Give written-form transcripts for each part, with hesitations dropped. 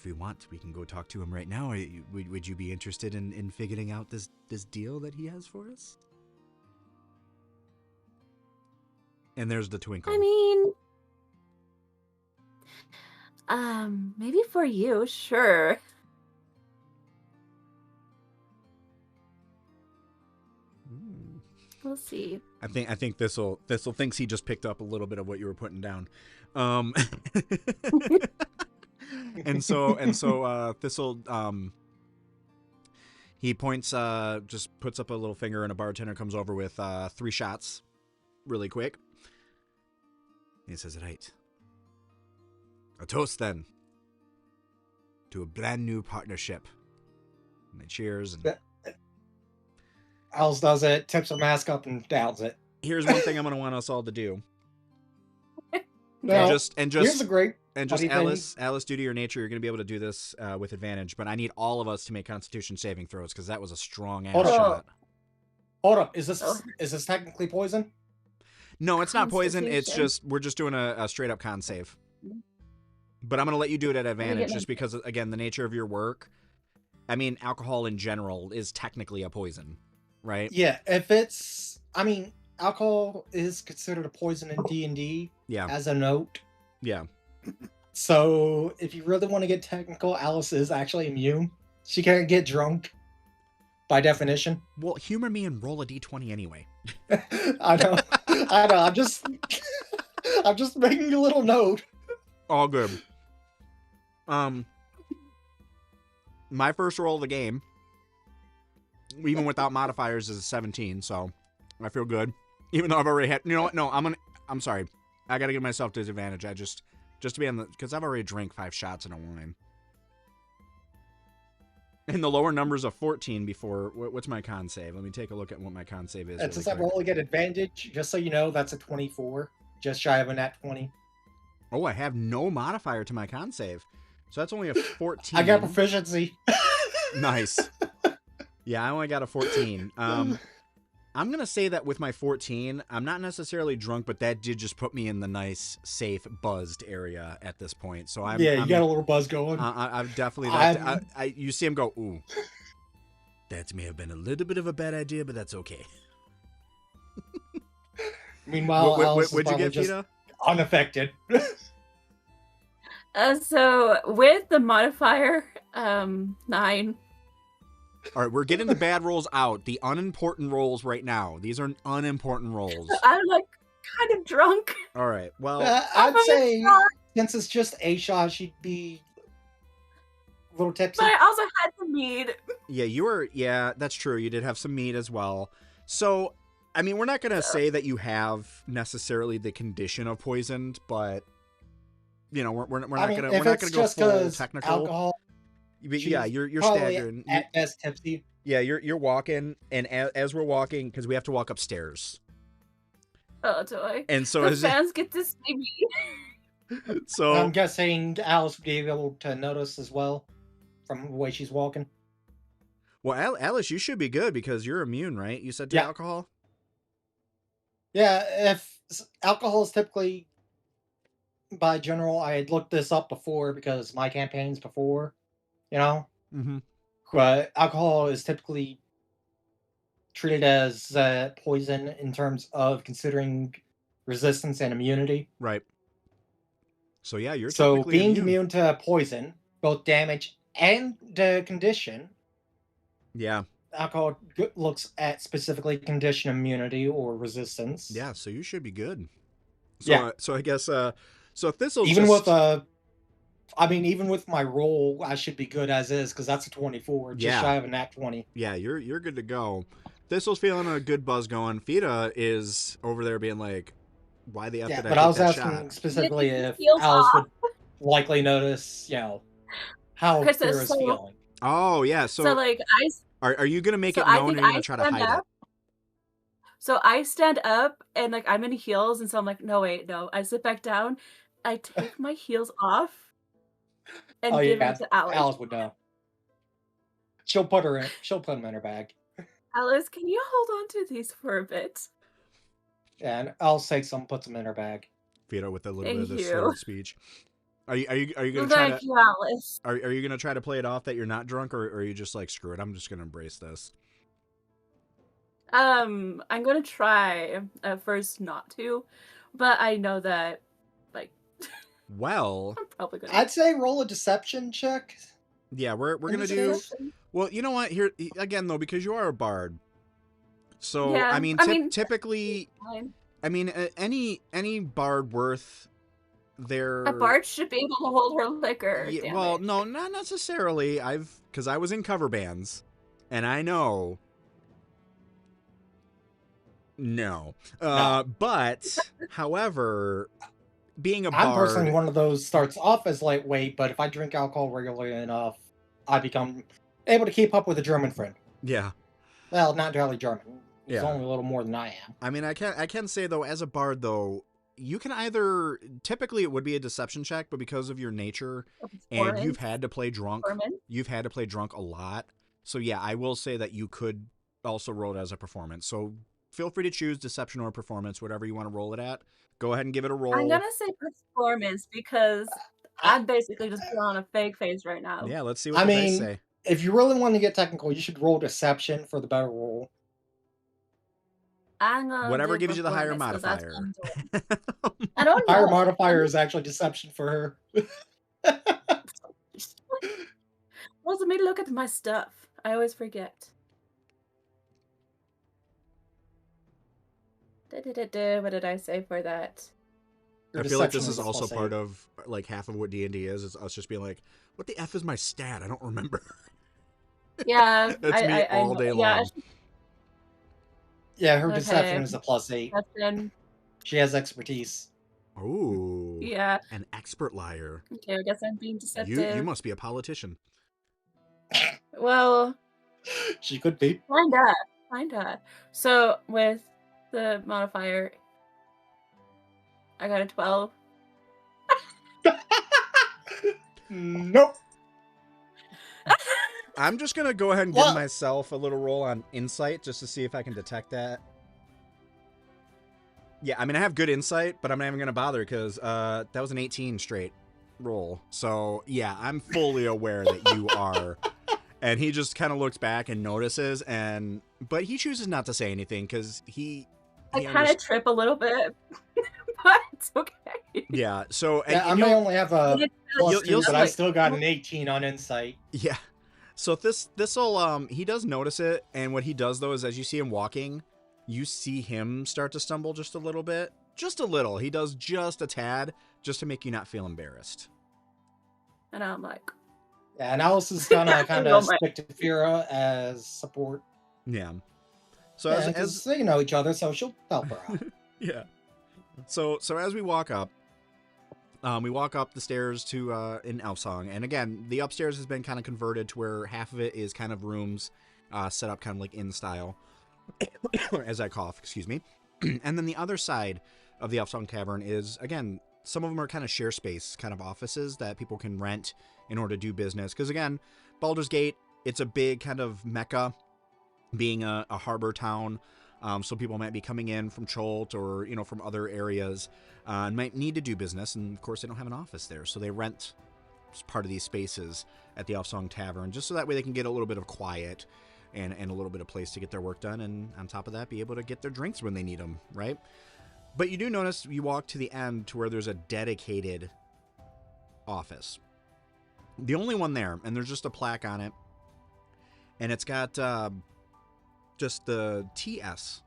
we want, we can go talk to him right now. Would you be interested in figuring out this deal that he has for us? And there's the twinkle. I mean, maybe for you, sure. We'll see. I think Thistle thinks he just picked up a little bit of what you were putting down. And so Thistle he points just puts up a little finger, and a bartender comes over with 3 shots really quick. He says, "Right. A toast then to a brand new partnership." And they cheers. And Alice does it, tips her mask up, and downs it. here's one thing I'm gonna want us all to do. No, Here's a great. And just Alice, due to your nature, you're going to be able to do this with advantage. But I need all of us to make Constitution saving throws because that was a strong ass shot. Hold up, is this technically poison? No, it's not poison. It's just we're just doing a straight up con save. But I'm going to let you do it at advantage just because, again, the nature of your work. I mean, alcohol in general is technically a poison, right? Yeah, alcohol is considered a poison in D&D. Yeah. As a note. Yeah. So if you really want to get technical, Alice is actually immune. She can't get drunk, by definition. Well, humor me and roll a d20 anyway. I know. I'm just making a little note. All good. My first roll of the game, even without modifiers, is a 17, so I feel good. Even though I've already had, you know what? No, I'm sorry. I gotta give myself disadvantage. I just to be on the, because I've already drank 5 shots in a wine. And the lower number's a 14 before, what's my con save? Let me take a look at what my con save is. Since I only get advantage, just so you know, that's a 24, just shy of a nat 20. Oh, I have no modifier to my con save. So that's only a 14. I got proficiency. Nice. Yeah, I only got a 14. I'm going to say that with my 14, I'm not necessarily drunk, but that did just put me in the nice, safe, buzzed area at this point. So I'm you got a little buzz going. I've definitely, you see him go, ooh, that may have been a little bit of a bad idea, but that's okay. Meanwhile, what'd you get, Peta? Unaffected. So with the modifier, 9. All right, we're getting the bad rolls out. The unimportant rolls right now. These are unimportant rolls. I'm like kind of drunk. All right, well, I'd say since it's just a shot, she'd be a little tipsy. But I also had some mead. Yeah, that's true. You did have some mead as well. So, I mean, we're not going to say that you have necessarily the condition of poisoned, but you know, we're not going to go full technical. Alcohol. Yeah, you're staggering. At best tipsy. Yeah, you're walking, and as we're walking, because we have to walk upstairs. Oh, do I? And so the fans get to see me. So I'm guessing Alice would be able to notice as well from the way she's walking. Well, Alice, you should be good because you're immune, right? You said to alcohol? Yeah, if alcohol is typically, by general, I had looked this up before because my campaigns before, you know? Mm-hmm. But alcohol is typically treated as poison in terms of considering resistance and immunity. Right. So yeah, you're so being immune to poison, both damage and the condition. Yeah. Alcohol looks at specifically condition immunity or resistance. Yeah, so you should be good. So, so I guess so Thistle even with even with my roll, I should be good as is because that's a 24, just shy of a nat 20. Yeah, you're good to go. Thistle's feeling a good buzz going. Fita is over there being like, "Why the F did I take that shot?" But I was asking specifically if Alice would likely notice, you know, how Fira's feeling. Oh yeah, so like are you gonna make it known, or are you gonna try to hide it? So I stand up and like I'm in heels, and so I'm like, no. I sit back down. I take my heels off and give it to Alice. Alice would know. She'll put them in her bag. Alice, can you hold on to these for a bit? Yeah, and I'll say some puts them in her bag. Fita with a little bit of the slurred speech. Are you gonna Well, try thank to you, Alice. are you gonna try to play it off that you're not drunk, or are you just like, screw it, I'm just gonna embrace this? I'm gonna try at first not to, but I know that, like, Well, I'm probably gonna. I'd say roll a deception check. yeah, we're In gonna this do. case? Well, you know what? Here again, though, because you are a bard. So Yeah, I mean, I mean, typically, fine. I mean, any bard worth A their. bard should be able to hold her liquor. Yeah, Damn well, it. no, not necessarily. Because I was in cover bands, and I know. No, No. but however, being a I'm personally bard, one of those starts off as lightweight, but if I drink alcohol regularly enough, I become able to keep up with a German friend. yeah, Well, not entirely German. He's yeah. only a little more than I am. I mean, I can say though, as a bard though, you can either typically it would be a deception check, but because of your nature and you've had to play drunk, a lot. So yeah, I will say that you could also roll it as a performance. So feel free to choose deception or performance, whatever you want to roll it at. Go ahead and give it a roll. I'm gonna say performance because I'm basically just putting on a fake face right now. Yeah, let's see what the dice say. If you really want to get technical, you should roll deception for the better roll. I'm gonna Whatever do gives you the higher performance 'cause that's what modifier. I'm doing. I don't know. Higher modifier is actually deception for her. Wasn't me to look at my stuff. I always forget. What did I say for that? I feel like this is also part of like half of what D&D is. It's us just being like, what the F is my stat? I don't remember. Yeah, That's me all day long. Yeah, her deception is a +8. Deception. She has expertise. Ooh. Yeah. An expert liar. Okay, I guess I'm being deceptive. You must be a politician. Well, she could be. Kinda. So with the modifier, I got a 12. Nope. I'm just gonna go ahead and give myself a little roll on insight just to see if I can detect that. Yeah, I mean, I have good insight, but I'm not even gonna bother because that was an 18 straight roll. So yeah, I'm fully aware that you are. And he just kind of looks back and notices, but he chooses not to say anything because I kind of trip a little bit, but it's okay. Yeah. So I may only have a +2, but I still got an 18 on insight. Yeah. So this'll he does notice it, and what he does though is as you see him walking, you see him start to stumble just a little bit, just a little. He does just a tad, just to make you not feel embarrassed. And I'm like. Yeah, and Alice is gonna kind of stick to Fira as support. Yeah. So yeah, as they know each other, so she'll help her out. Yeah. So as we walk up the stairs to in Elfsong, and again, the upstairs has been kind of converted to where half of it is kind of rooms set up kind of like in style. As I cough, excuse me. And then the other side of the Elfsong Tavern is, again, some of them are kind of share space, kind of offices that people can rent in order to do business. Because again, Baldur's Gate, it's a big kind of mecca, being a harbor town. So people might be coming in from Cholt or, from other areas and might need to do business. And of course, they don't have an office there. So they rent part of these spaces at the Elfsong Tavern, just so that way they can get a little bit of quiet and a little bit of place to get their work done. And on top of that, be able to get their drinks when they need them, right? But you do notice you walk to the end to where there's a dedicated office. The only one there, and there's just a plaque on it. And it's got just the TS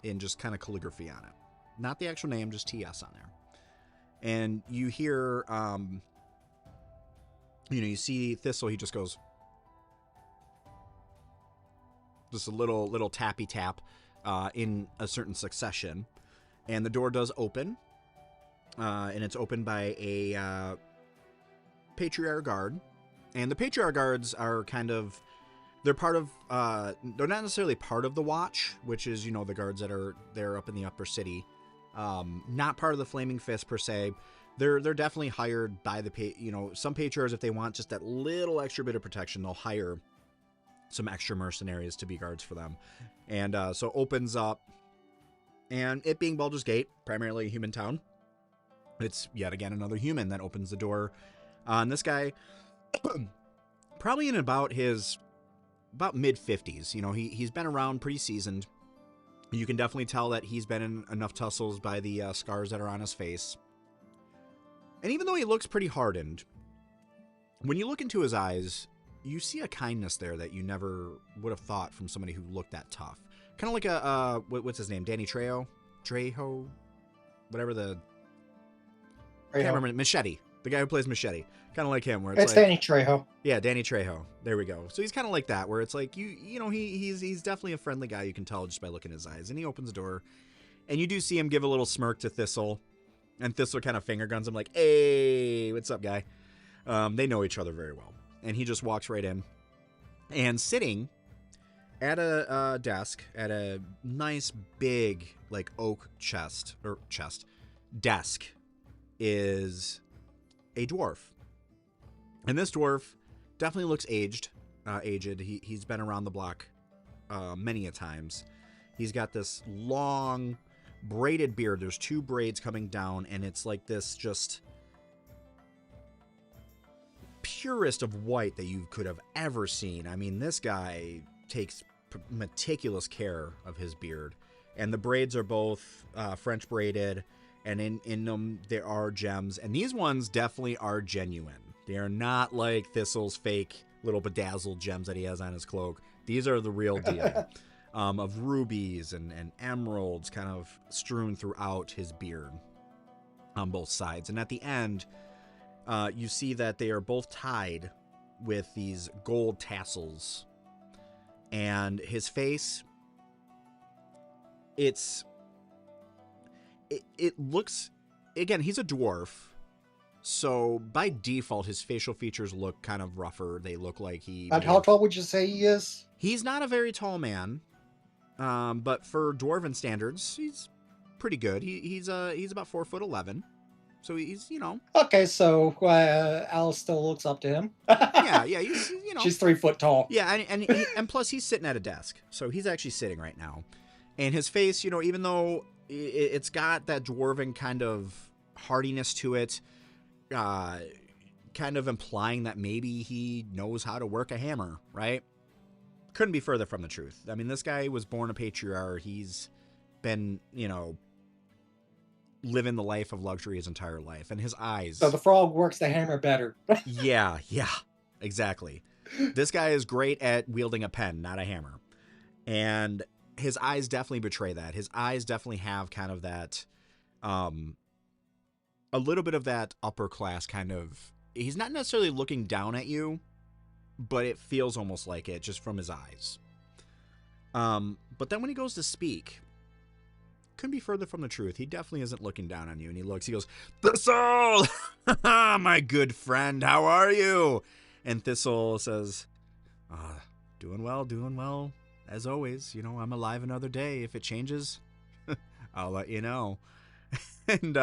in just kind of calligraphy on it. Not the actual name, just TS on there. And you hear, you see Thistle, he just goes, just a little tappy tap in a certain succession. And the door does open. And it's opened by a Patriarch guard. And the Patriarch guards are they're part of, they're not necessarily part of the Watch, which is, the guards that are there up in the upper city. Not part of the Flaming Fist per se. They're definitely hired by some Patriarchs, if they want just that little extra bit of protection, they'll hire some extra mercenaries to be guards for them. And so opens up, and it being Baldur's Gate, primarily a human town, It's yet again another human that opens the door. And this guy, probably in about mid-50s. You know, he's been around, pretty seasoned. You can definitely tell that he's been in enough tussles by the scars that are on his face. And even though he looks pretty hardened, when you look into his eyes, you see a kindness there that you never would have thought from somebody who looked that tough. Kind of like what's his name? Danny Trejo? Trejo? Whatever the... I can't remember. Machete. The guy who plays Machete. Kind of like him. Where it's like, Danny Trejo. Yeah, Danny Trejo. There we go. So he's kind of like that, where it's like, you know, he's definitely a friendly guy. You can tell just by looking in his eyes. And he opens the door, and you do see him give a little smirk to Thistle. And Thistle kind of finger guns him like, hey, what's up, guy? They know each other very well. And he just walks right in. And sitting at a desk, at a nice big, like, oak desk, is a dwarf. And this dwarf definitely looks aged. He's been around the block many a times. He's got this long braided beard. There's 2 braids coming down, and it's like this just purest of white that you could have ever seen. I mean, this guy takes meticulous care of his beard. And the braids are both French braided, and in them there are gems. And these ones definitely are genuine. They are not like Thistle's fake little bedazzled gems that he has on his cloak. These are the real deal. Of rubies and emeralds kind of strewn throughout his beard on both sides. And at the end, you see that they are both tied with these gold tassels. And his face, it looks, again, he's a dwarf. So by default, his facial features look kind of rougher. They look like he... And how tall would you say he is? He's not a very tall man. But for dwarven standards, he's pretty good. He's about 4'11". So he's, you know. Okay, so Alice still looks up to him. yeah, he's, you know. She's 3 foot tall. Yeah, and plus he's sitting at a desk. So he's actually sitting right now. And his face, you know, even though it's got that dwarven kind of hardiness to it, kind of implying that maybe he knows how to work a hammer, right? Couldn't be further from the truth. I mean, this guy was born a patriarch. He's been, you know, living the life of luxury his entire life. And his eyes... So the frog works the hammer better. yeah, exactly. This guy is great at wielding a pen, not a hammer. And his eyes definitely betray that. His eyes definitely have kind of that... a little bit of that upper class kind of... He's not necessarily looking down at you, but it feels almost like it just from his eyes. But then when he goes to speak, couldn't be further from the truth. He definitely isn't looking down on you. And he goes, Thistle! My good friend, how are you? And Thistle says, doing well, as always. You know, I'm alive another day. If it changes, I'll let you know. And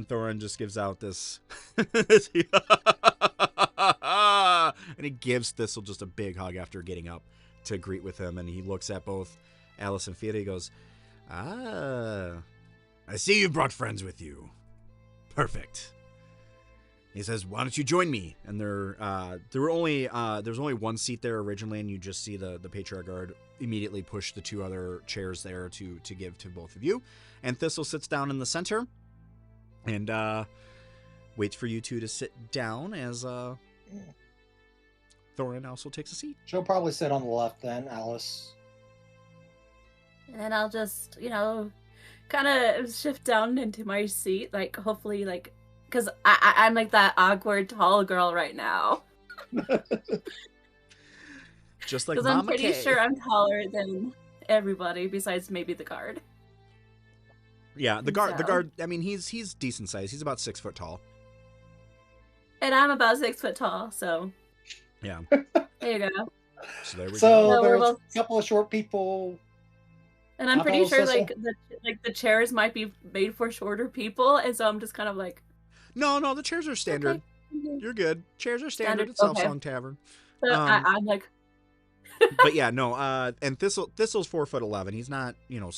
Thoren just gives out this... and he gives Thistle just a big hug after getting up to greet with him. And he looks at both Alice and Fira. He goes, I see you brought friends with you. Perfect. He says, why don't you join me? And there was only one seat there originally, and you just see the Patriarch guard immediately push the 2 other chairs there to give to both of you. And Thistle sits down in the center and waits for you 2 to sit down as Thoren also takes a seat. She'll probably sit on the left then, Alice. And I'll just, you know, kind of shift down into my seat, like, hopefully, like, because I'm like that awkward tall girl right now. Just like Because Mama I'm pretty Kay. sure I'm taller than everybody besides maybe the guard. Yeah, the guard, I mean, he's decent size. He's about 6 foot tall. And I'm about 6 foot tall, so... Yeah. There you go. So there we go. So there's both... a couple of short people... And I'm pretty sure, Thistle? like the chairs might be made for shorter people, and so I'm just kind of like... No, the chairs are standard. Okay. You're good. Chairs are standard. It's Okay. Elfsong Tavern. So I'm like... But yeah, no, and Thistle's 4'11". He's not, you know,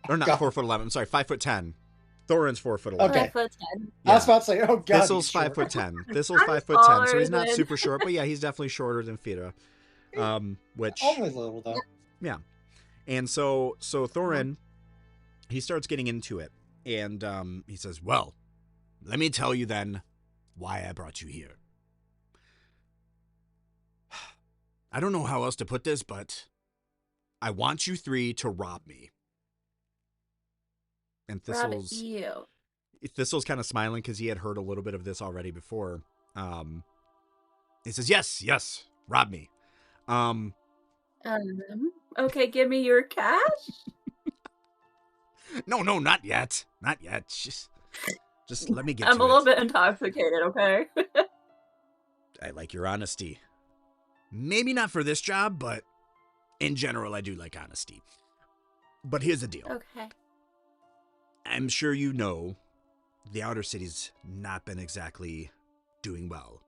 or not 4'11". I'm sorry, 5'10". Thorin's 4'11". Okay. 5'10". I was about to say, oh god. Thistle's he's short. 5'10". Thistle's I'm 5'10", so he's taller not than- super short, but yeah, he's definitely shorter than Fira. Which Only a little though. yeah. And so Thorin, he starts getting into it, and he says, "Well, let me tell you then why I brought you here. I don't know how else to put this, but I want you three to rob me." And Thistle's kind of smiling because he had heard a little bit of this already before. He says, yes, rob me. Okay, give me your cash. No, not yet. Not yet. Just let me get to it. I'm a little bit intoxicated, okay? I like your honesty. Maybe not for this job, but in general, I do like honesty. But here's the deal. Okay. I'm sure you know the Outer City's not been exactly doing well.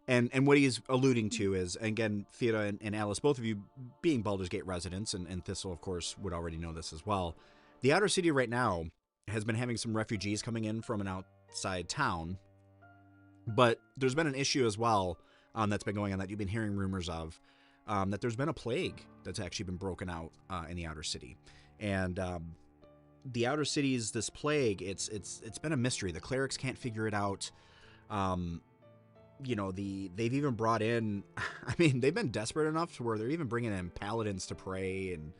And what he's alluding to is, again, Fira and Alice, both of you being Baldur's Gate residents, and Thistle, of course, would already know this as well. The Outer City right now has been having some refugees coming in from an outside town. But there's been an issue as well that's been going on that you've been hearing rumors of, that there's been a plague that's actually been broken out in the Outer City. And the Outer City's this plague, it's been a mystery. The clerics can't figure it out. They've even brought in, I mean, they've been desperate enough to where they're even bringing in paladins to pray and,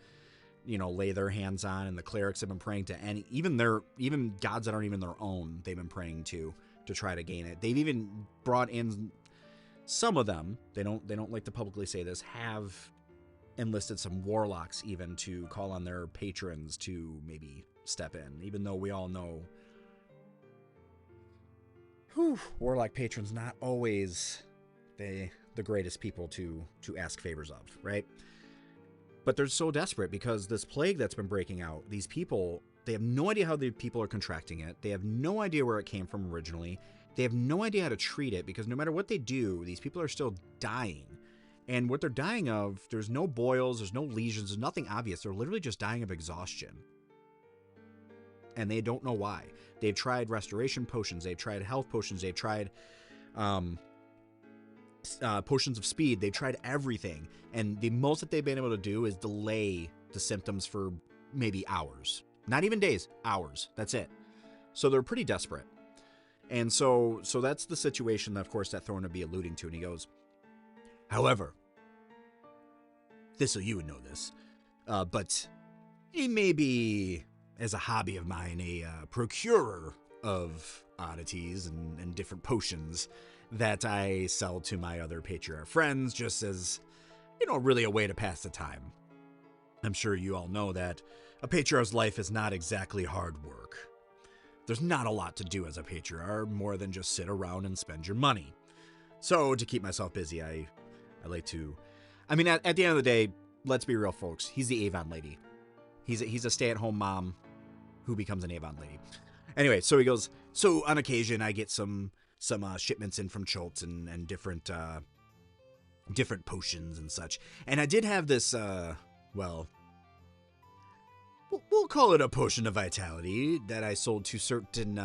lay their hands on, and the clerics have been praying to even gods that aren't even their own, they've been praying to try to gain it. They've even brought in some of them, they don't like to publicly say this, have enlisted some warlocks even to call on their patrons to maybe step in, even though we all know warlock patrons not always the greatest people to ask favors of, right? But they're so desperate because this plague that's been breaking out, these people, they have no idea how the people are contracting it. They have no idea where it came from originally. They have no idea how to treat it because no matter what they do, these people are still dying. And what they're dying of, there's no boils, there's no lesions, there's nothing obvious. They're literally just dying of exhaustion. And they don't know why. They've tried restoration potions, they've tried health potions, they've tried potions of speed, they've tried everything. And the most that they've been able to do is delay the symptoms for maybe hours. Not even days, hours. That's it. So they're pretty desperate. And so that's the situation that, of course, that Thorin would be alluding to. And he goes, however, Thistle, you would know this, but he may be, as a hobby of mine, a procurer of oddities and different potions that I sell to my other Patriarch friends just as, really a way to pass the time. I'm sure you all know that a Patriarch's life is not exactly hard work. There's not a lot to do as a Patriarch, more than just sit around and spend your money. So to keep myself busy, I like to... I mean, at the end of the day, let's be real, folks. He's the Avon lady. He's a stay-at-home mom who becomes an Avon lady. Anyway, so he goes, so on occasion I get some shipments in from Schultz and different potions and such. And I did have this, we'll call it a potion of vitality that I sold to certain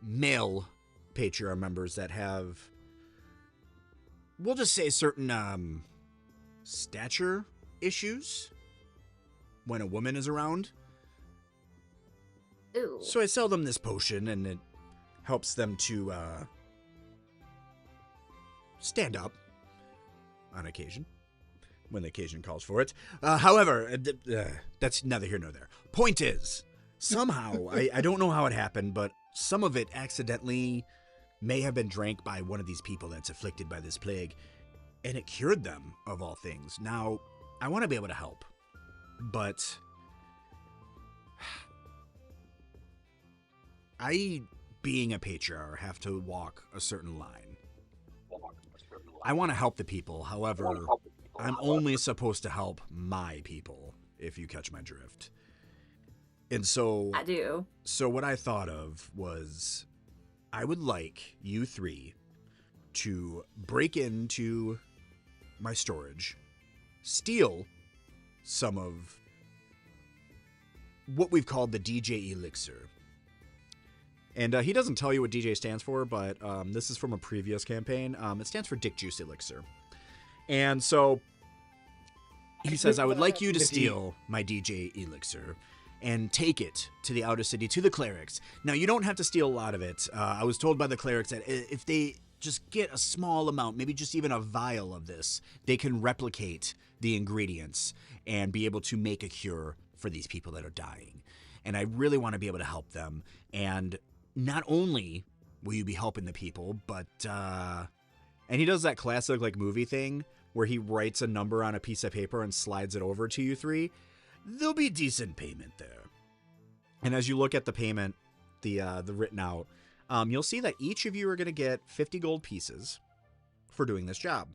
male Patriarch members that have, we'll just say, certain stature issues when a woman is around. Ooh. So I sell them this potion, and it helps them to stand up on occasion, when the occasion calls for it. However, that's neither here nor there. Point is, somehow, I don't know how it happened, but some of it accidentally may have been drank by one of these people that's afflicted by this plague, and it cured them, of all things. Now, I want to be able to help, but I, being a Patriarch, have to walk a certain line. I want to help the people, however, I'm only supposed to help my people, if you catch my drift. And so... I do. So what I thought of was, I would like you three to break into my storage, steal some of what we've called the DJ Elixir. And he doesn't tell you what DJ stands for, but this is from a previous campaign. It stands for Dick Juice Elixir. And so he says, I would like you to steal my DJ Elixir and take it to the outer city, to the clerics. Now, you don't have to steal a lot of it. I was told by the clerics that if they just get a small amount, maybe just even a vial of this, they can replicate the ingredients and be able to make a cure for these people that are dying. And I really want to be able to help them. And not only will you be helping the people, but, and he does that classic, like, movie thing where he writes a number on a piece of paper and slides it over to you three. There'll be decent payment there. And as you look at the payment, the written out, you'll see that each of you are going to get 50 gold pieces for doing this job.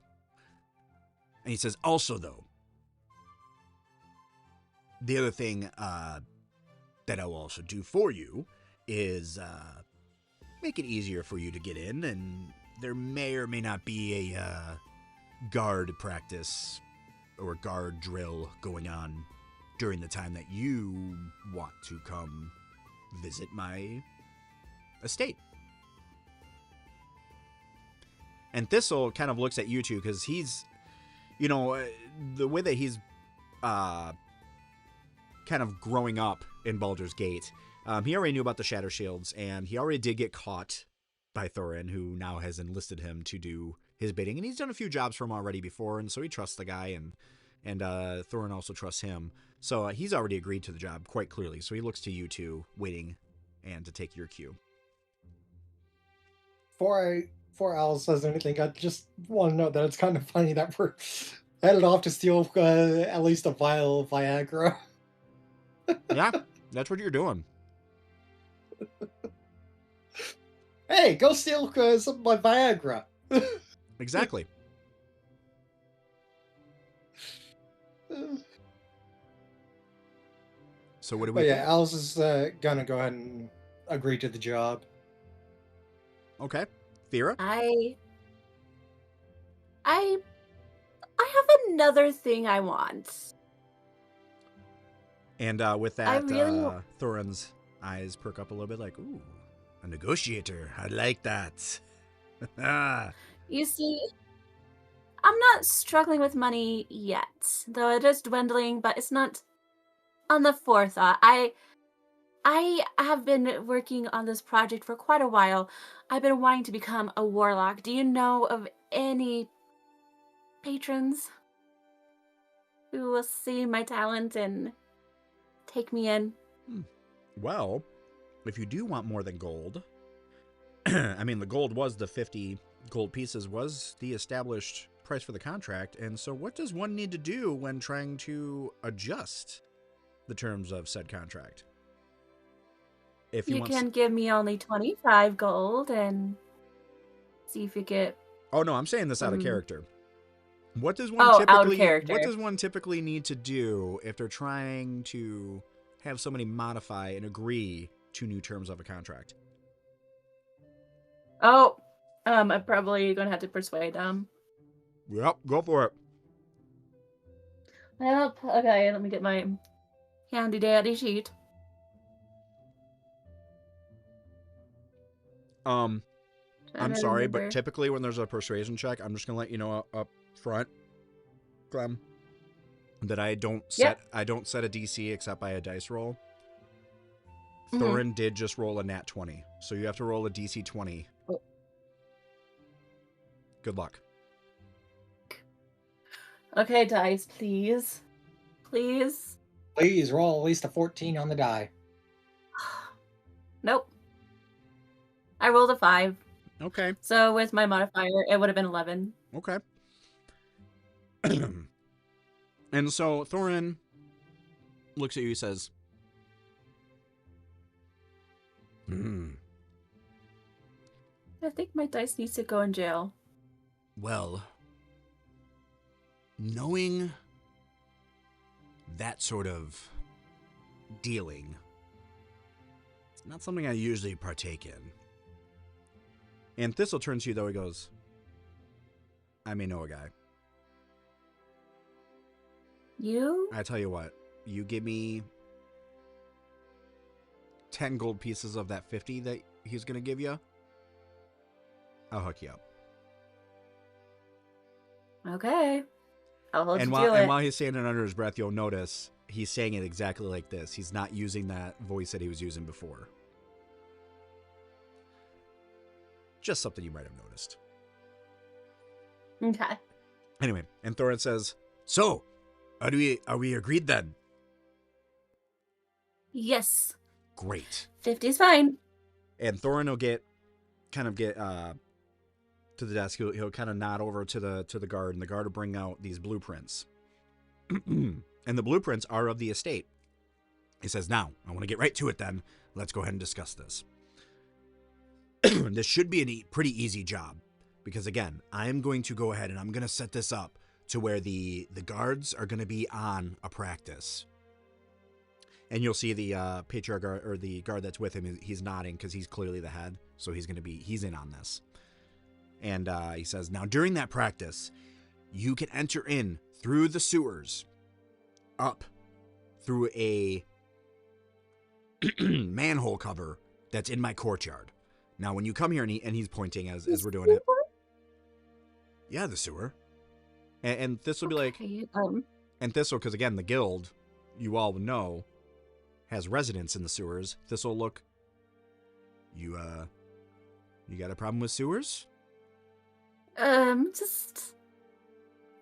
And he says, also, though, the other thing that I will also do for you is make it easier for you to get in, and there may or may not be a guard practice or guard drill going on during the time that you want to come visit my estate. And Thistle kind of looks at you two because he's, you know, the way that he's kind of growing up in Baldur's Gate, he already knew about the Shattershields, and he already did get caught by Thoren, who now has enlisted him to do his bidding. And he's done a few jobs for him already before, and so he trusts the guy, and Thoren also trusts him. So he's already agreed to the job quite clearly. So he looks to you two, waiting and to take your cue. Before Al says anything, I just want to note that it's kind of funny that we're headed off to steal at least a vial of Viagra. Yeah, that's what you're doing. Hey, go steal some of my Viagra. Exactly. So what do we? Yeah, Al's is gonna go ahead and agree to the job. Okay, Thera. I have another thing I want. And with that, Thorin's eyes perk up a little bit, like, ooh, a negotiator. I like that. You see, I'm not struggling with money yet, though it is dwindling, but it's not on the forethought. I have been working on this project for quite a while. I've been wanting to become a warlock. Do you know of any patrons who will see my talent and take me in? Well, if you do want more than gold, I mean, the gold was the 50 gold pieces was the established price for the contract. And so what does one need to do when trying to adjust the terms of said contract? If you can give me only 25 gold and see if you get... Oh, no, I'm saying this out of character. What does one What does one typically need to do if they're trying to have somebody modify and agree to new terms of a contract? Oh, I'm probably going to have to persuade them. Yep, go for it. Well, okay, let me get my handy dandy sheet. I'm sorry, but typically when there's a persuasion check, I'm just going to let you know up front, Clem, that I don't set a DC except by a dice roll. Thorin did just roll a nat 20, so you have to roll a DC 20. Oh. Good luck. Okay, dice, please. Please. Please roll at least a 14 on the die. Nope. I rolled a 5. Okay. So with my modifier, it would have been 11. Okay. And so Thorin looks at you and says, I think my dice needs to go in jail. Well, knowing that sort of dealing, it's not something I usually partake in. And Thistle turns to you, though, he goes, I may know a guy. You? I tell you what, you give me 10 gold pieces of that 50 that he's gonna give you, I'll hook you up. Okay. I'll hold And you to it. while he's saying it under his breath, you'll notice he's saying it exactly like this. He's not using that voice that he was using before. Just something you might have noticed. Okay. Anyway, and Thoren says, "So, are we agreed then?" Yes. Great. 50's fine. And Thoren will get to the desk. He'll kind of nod over to the guard, and the guard will bring out these blueprints. And the blueprints are of the estate. He says, "Now, I want to get right to it then. Let's go ahead and discuss this." This should be a pretty easy job. Because again, I'm going to go ahead and I'm going to set this up to where the guards are going to be on a practice. And you'll see the Patriarch guard, or the guard that's with him, he's nodding because he's clearly the head. So he's in on this. And he says, "Now during that practice, you can enter in through the sewers, up through a manhole cover that's in my courtyard. Now when you come here," and he's pointing as we're doing it. Yeah, the sewer. And this will be like, and Thistle, because again, the guild, you all know, has residents in the sewers. Thistle, look, you got a problem with sewers? Just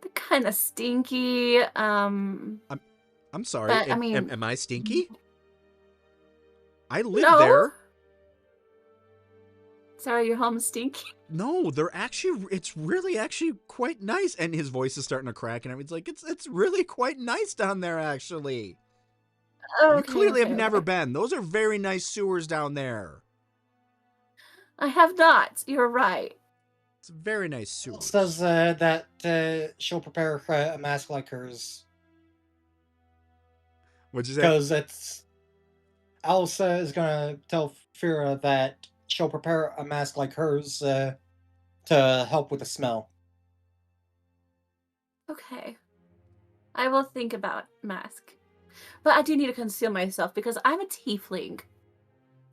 they're kind of stinky. I'm sorry. But, I mean, am I stinky? I live no. there. Sorry, your home's stinky. No, it's really actually quite nice. And his voice is starting to crack, and everyone's like, it's really quite nice down there, actually. Okay, You clearly have never okay. been. Those are very nice sewers down there. I have not. You're right. It's very nice sewers. Says that she'll prepare a mask like hers. What'd you say? Because Alice is going to tell Fira that she'll prepare a mask like hers to help with the smell. Okay. I will think about mask. But I do need to conceal myself because I'm a tiefling.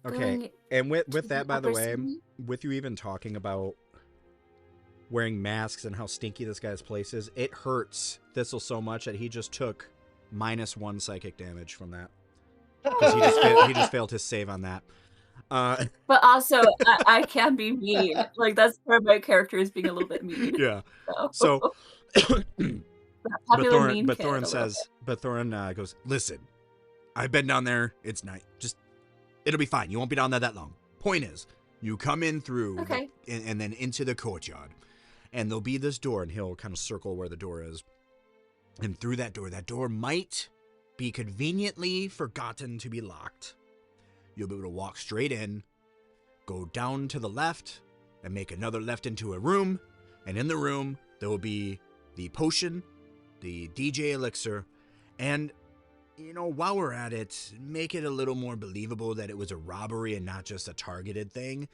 Okay. Going And with to that, the by the upper way, city? with you even talking about wearing masks and how stinky this guy's place is, it hurts Thistle so much that he just took -1 psychic damage from that. Because he just failed his save on that. But also, I can be mean. Like, that's part of my character is being a little bit mean. Yeah. So, But Thoren goes, "Listen, I've been down there. It's night. It'll be fine. You won't be down there that long. Point is, you come in through okay. and then into the courtyard, and there'll be this door," and he'll kind of circle where the door is. And through that door might be conveniently forgotten to be locked. You'll be able to walk straight in, go down to the left, and make another left into a room. And in the room, there will be the potion, the DJ Elixir, and, while we're at it, make it a little more believable that it was a robbery and not just a targeted thing.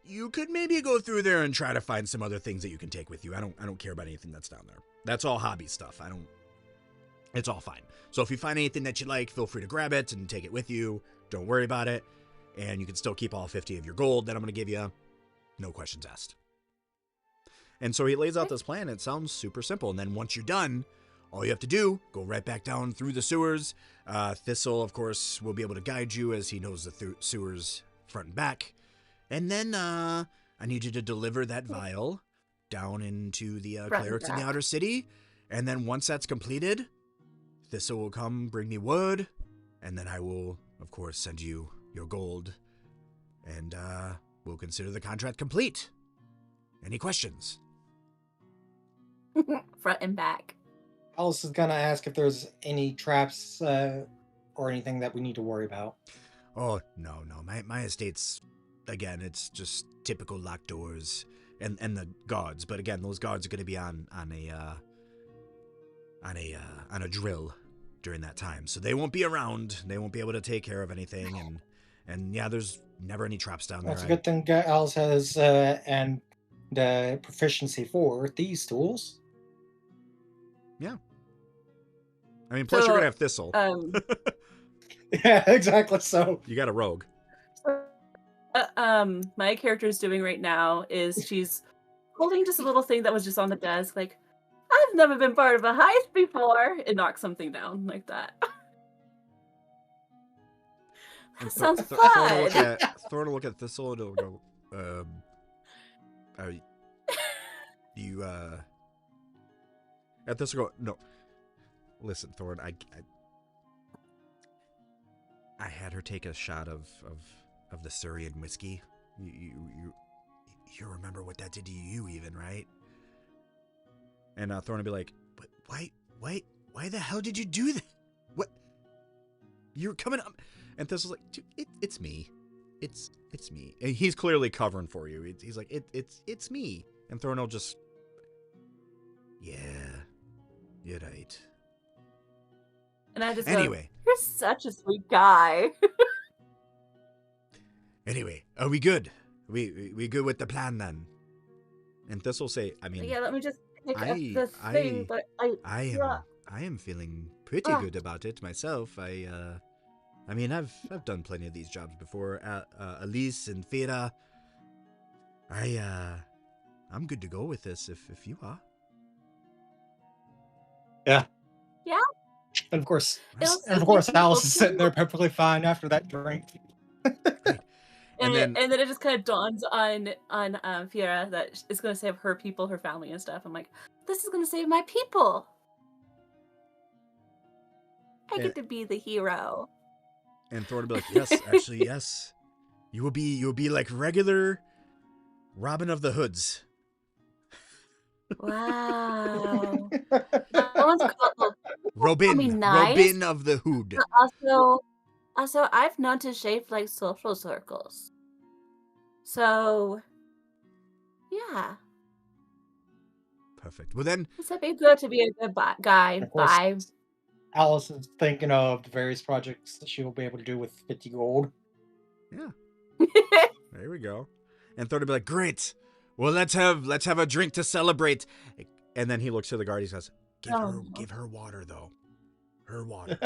You could maybe go through there and try to find some other things that you can take with you. I don't care about anything that's down there. That's all hobby stuff. It's all fine. So if you find anything that you like, feel free to grab it and take it with you. Don't worry about it. And you can still keep all 50 of your gold that I'm going to give you. No questions asked. And so he lays out this plan. It sounds super simple. And then once you're done, all you have to do, go right back down through the sewers. Thistle, of course, will be able to guide you as he knows the sewers front and back. And then I need you to deliver that vial down into the clerics in the outer city. And then once that's completed, Thistle will come bring me word. And then I will, of course, send you your gold. And we'll consider the contract complete. Any questions? Front and back. Alice is going to ask if there's any traps or anything that we need to worry about. Oh, no. My estate's, again, it's just typical locked doors and the guards. But again, those guards are going to be on a drill during that time. So they won't be around. They won't be able to take care of anything. And yeah, there's never any traps down there. That's a good thing Alice has and proficiency for these tools. Yeah. I mean, plus you're going to have Thistle. Yeah, exactly. So you got a rogue. my character's doing right now is she's holding just a little thing that was just on the desk, like, I've never been part of a heist before. It knocks something down like that. That sounds fun. Thorin will look at Thistle and he'll go, you, at Thistle go, no. Listen, Thorin, I had her take a shot of the Syrian whiskey. You remember what that did to you even, right? And Thorin would be like, but why the hell did you do that? What? You're coming up. And Thistle's like, dude, it's me. It's me. And he's clearly covering for you. He's like, it's me. And Thorin will just, yeah, you're right. And I just anyway, go, you're such a sweet guy. Anyway, are we good? We good with the plan then? And Thistle say, I mean, yeah, let me just pick up the thing. I am feeling pretty good about it myself. I mean, I've done plenty of these jobs before. Elise and Fira. I'm good to go with this if you are. Yeah. Yeah. And of course, Alice is sitting there perfectly fine after that drink. Right. And then it just kind of dawns on Fiera that it's going to save her people, her family, and stuff. I'm like, this is going to save my people. I get to be the hero. And Thorin will be like, yes, actually, yes. You will be like regular Robin of the Hoods. Wow. That one's called Robin. Nice. Robin of the Hood. Also, I've known to shape like social circles. So, yeah. Perfect. Well then, It's be good to be a good guy. Bye. Alice is thinking of the various projects that she will be able to do with 50 gold. Yeah. There we go. And Thorin will be like, great. Well, let's have a drink to celebrate. And then he looks to the guard. He says, give her water though. Her water.